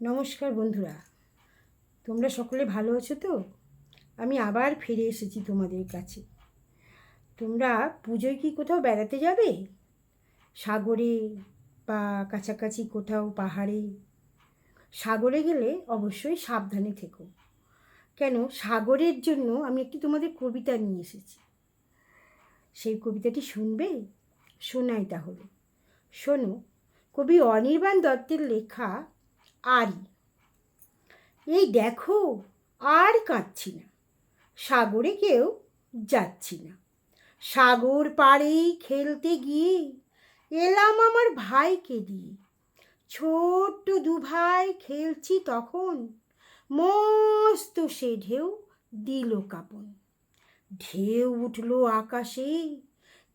নমস্কার বন্ধুরা, তোমরা সকলে ভালো আছো তো? আমি আবার ফিরে এসেছি তোমাদের কাছে। তোমরা পুজোয় কি কোথাও বেড়াতে যাবে? সাগরে বা কাছাকাছি কোথাও পাহাড়ে? সাগরে গেলে অবশ্যই সাবধানে থেকো। কেন, সাগরের জন্য আমি একটি তোমাদের কবিতা নিয়ে এসেছি। সেই কবিতাটি শুনবে? শোনাই তাহলে। শোনো, কবি অনির্বাণ দত্তের লেখা আরি। এই দেখো, আর কাঁদছি না, সাগরে কেউ যাচ্ছি না। সাগর পাড়েই খেলতে গিয়ে এলাম আমার ভাইকে দিয়ে। ছোট্ট দু ভাই খেলছি তখন, মস্ত সে ঢেউ দিল কাঁপন। ঢেউ উঠলো আকাশে,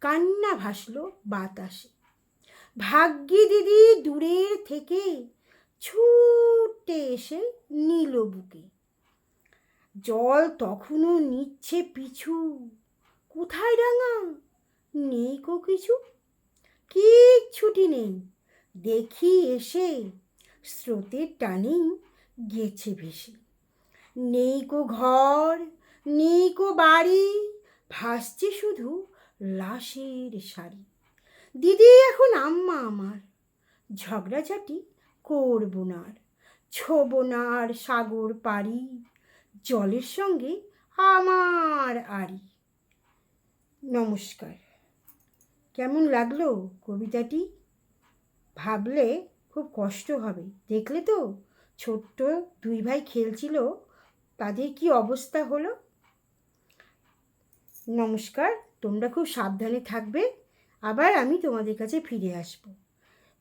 কান্না ভাসলো বাতাসে। ভাগ্যি দিদি দূরের থেকে ছুটে এসে নিল বুকে। জল তখনও নিচ্ছে পিছু, কোথায় ডাঙা নেই কো কিছু, কিচ্ছুটি নেই দেখি এসে, স্রোতের টানেই গেছে ভেসে। নেই কো ঘর, নেই কো বাড়ি, ভাসছে শুধু লাশের শাড়ি। দিদি এখন আম্মা আমার, ঝগড়াঝাটি করবো না আর, ছোবো না আর সাগর পাড়ি, জলের সঙ্গে আমার আড়ি। নমস্কার। কেমন লাগলো কবিতাটি? ভাবলে খুব কষ্ট হবে। দেখলে তো, ছোট্ট দুই ভাই খেলছিল, তাদের কি অবস্থা হলো। নমস্কার, তোমরা খুব সাবধানে থাকবে। আবার আমি তোমাদের কাছে ফিরে আসব।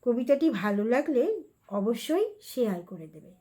কবিতাটি ভালো লাগলে অবশ্যই শেয়ার করে দেবে।